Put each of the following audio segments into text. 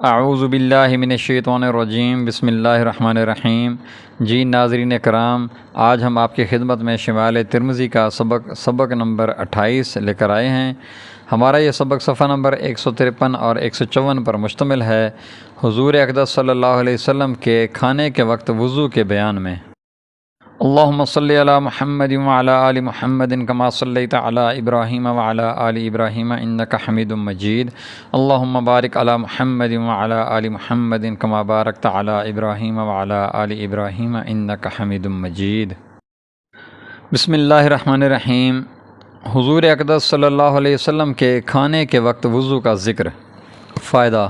اعوذ باللہ من الشیطان الرجیم، بسم اللہ الرحمن الرحیم۔ جی ناظرین کرام، آج ہم آپ کی خدمت میں شمال ترمذی کا سبق نمبر 28 لے کر آئے ہیں۔ ہمارا یہ سبق صفحہ نمبر 153 اور 154 پر مشتمل ہے، حضور اقدس صلی اللہ علیہ وسلم کے کھانے کے وقت وضو کے بیان میں۔ اللہم صلی علی محمد وعلی آل محمد کما صلیت علی ابراہیم وعلی آل ابراہیم انک حمید مجید۔ اللہم بارک علی محمد وعلی آل محمد کما بارکت علی ابراہیم وعلی آل ابراہیم انک حمید مجید۔ بسم اللہ الرحمن الرحیم۔ حضور اقدس صلی اللہ علیہ وسلم کے کھانے کے وقت وضو کا ذکر۔ فائدہ: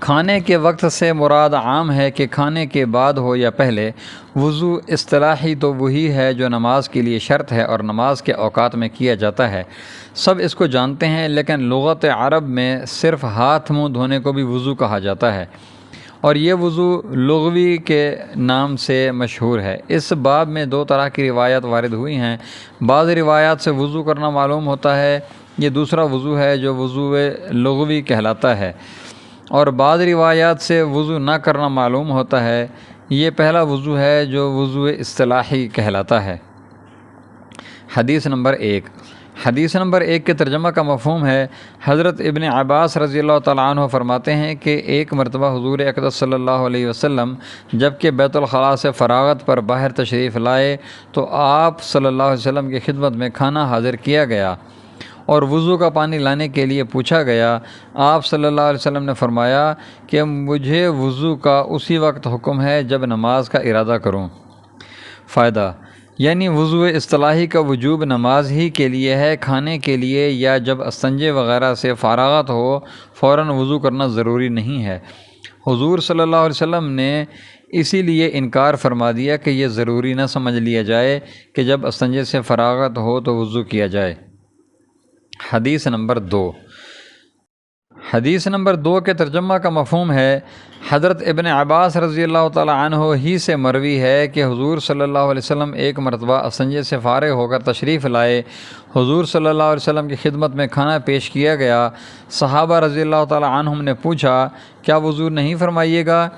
کھانے کے وقت سے مراد عام ہے کہ کھانے کے بعد ہو یا پہلے۔ وضو اصطلاحی تو وہی ہے جو نماز کے لیے شرط ہے اور نماز کے اوقات میں کیا جاتا ہے، سب اس کو جانتے ہیں، لیکن لغت عرب میں صرف ہاتھ منہ دھونے کو بھی وضو کہا جاتا ہے، اور یہ وضو لغوی کے نام سے مشہور ہے۔ اس باب میں دو طرح کی روایات وارد ہوئی ہیں۔ بعض روایات سے وضو کرنا معلوم ہوتا ہے، یہ دوسرا وضو ہے جو وضو لغوی کہلاتا ہے، اور بعض روایات سے وضو نہ کرنا معلوم ہوتا ہے، یہ پہلا وضو ہے جو وضو اصطلاحی کہلاتا ہے۔ حدیث نمبر 1۔ حدیث نمبر 1 کے ترجمہ کا مفہوم ہے، حضرت ابن عباس رضی اللہ تعالیٰ عنہ فرماتے ہیں کہ ایک مرتبہ حضور اقدس صلی اللہ علیہ وسلم جب کہ بیت الخلاء سے فراغت پر باہر تشریف لائے تو آپ صلی اللہ علیہ وسلم کی خدمت میں کھانا حاضر کیا گیا اور وضو کا پانی لانے کے لیے پوچھا گیا۔ آپ صلی اللہ علیہ وسلم نے فرمایا کہ مجھے وضو کا اسی وقت حکم ہے جب نماز کا ارادہ کروں۔ فائدہ: یعنی وضو اصطلاحی کا وجوب نماز ہی کے لیے ہے، کھانے کے لیے یا جب استنجے وغیرہ سے فراغت ہو فوراً وضو کرنا ضروری نہیں ہے۔ حضور صلی اللہ علیہ وسلم نے اسی لیے انکار فرما دیا کہ یہ ضروری نہ سمجھ لیا جائے کہ جب استنجے سے فراغت ہو تو وضو کیا جائے۔ حدیث نمبر 2۔ حدیث نمبر 2 کے ترجمہ کا مفہوم ہے، حضرت ابن عباس رضی اللہ تعالیٰ عنہ ہی سے مروی ہے کہ حضور صلی اللہ علیہ وسلم ایک مرتبہ استنجے سے فارغ ہو کر تشریف لائے، حضور صلی اللہ علیہ وسلم کی خدمت میں کھانا پیش کیا گیا۔ صحابہ رضی اللہ تعالیٰ عنہم نے پوچھا، کیا وضو نہیں فرمائیے گا؟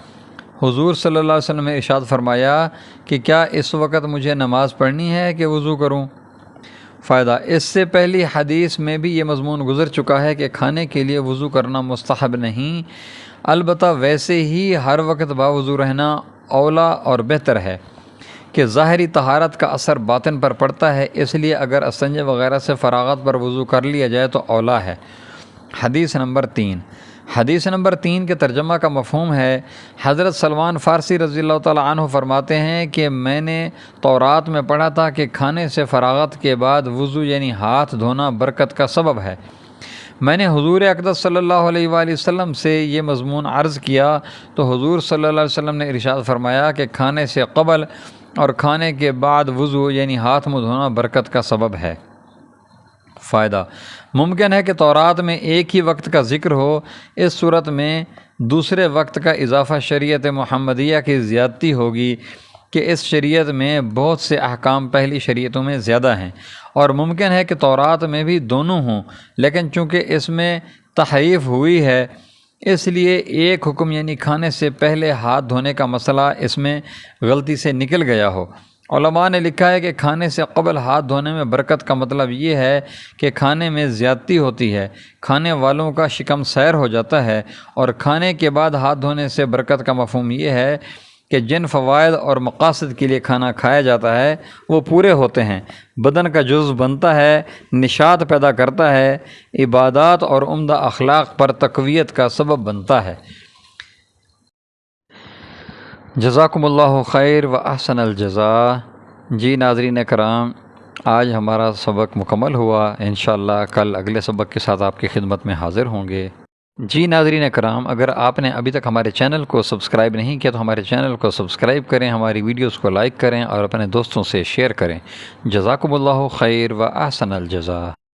حضور صلی اللہ علیہ وسلم نے ارشاد فرمایا کہ کیا اس وقت مجھے نماز پڑھنی ہے کہ وضو کروں؟ فائدہ: اس سے پہلی حدیث میں بھی یہ مضمون گزر چکا ہے کہ کھانے کے لیے وضو کرنا مستحب نہیں، البتہ ویسے ہی ہر وقت باوضو رہنا اولا اور بہتر ہے کہ ظاہری طہارت کا اثر باطن پر پڑتا ہے، اس لیے اگر استنجے وغیرہ سے فراغت پر وضو کر لیا جائے تو اولا ہے۔ حدیث نمبر 3۔ حدیث نمبر 3 کے ترجمہ کا مفہوم ہے، حضرت سلمان فارسی رضی اللہ تعالیٰ عنہ فرماتے ہیں کہ میں نے تورات میں پڑھا تھا کہ کھانے سے فراغت کے بعد وضو یعنی ہاتھ دھونا برکت کا سبب ہے۔ میں نے حضور اقدس صلی اللہ علیہ وآلہ وسلم سے یہ مضمون عرض کیا تو حضور صلی اللہ علیہ وسلم نے ارشاد فرمایا کہ کھانے سے قبل اور کھانے کے بعد وضو یعنی ہاتھ منہ دھونا برکت کا سبب ہے۔ فائدہ: ممکن ہے کہ تورات میں ایک ہی وقت کا ذکر ہو، اس صورت میں دوسرے وقت کا اضافہ شریعت محمدیہ کی زیادتی ہوگی کہ اس شریعت میں بہت سے احکام پہلی شریعتوں میں زیادہ ہیں، اور ممکن ہے کہ تورات میں بھی دونوں ہوں، لیکن چونکہ اس میں تحریف ہوئی ہے اس لیے ایک حکم یعنی کھانے سے پہلے ہاتھ دھونے کا مسئلہ اس میں غلطی سے نکل گیا ہو۔ علماء نے لکھا ہے کہ کھانے سے قبل ہاتھ دھونے میں برکت کا مطلب یہ ہے کہ کھانے میں زیادتی ہوتی ہے، کھانے والوں کا شکم سیر ہو جاتا ہے، اور کھانے کے بعد ہاتھ دھونے سے برکت کا مفہوم یہ ہے کہ جن فوائد اور مقاصد کے لیے کھانا کھایا جاتا ہے وہ پورے ہوتے ہیں، بدن کا جزو بنتا ہے، نشاط پیدا کرتا ہے، عبادات اور عمدہ اخلاق پر تقویت کا سبب بنتا ہے۔ جزاکم اللہ خیر و احسن الجزاء۔ جی ناظرین کرام، آج ہمارا سبق مکمل ہوا، انشاءاللہ کل اگلے سبق کے ساتھ آپ کی خدمت میں حاضر ہوں گے۔ جی ناظرین کرام، اگر آپ نے ابھی تک ہمارے چینل کو سبسکرائب نہیں کیا تو ہمارے چینل کو سبسکرائب کریں، ہماری ویڈیوز کو لائک کریں اور اپنے دوستوں سے شیئر کریں۔ جزاکم اللہ خیر و احسن الجزاء۔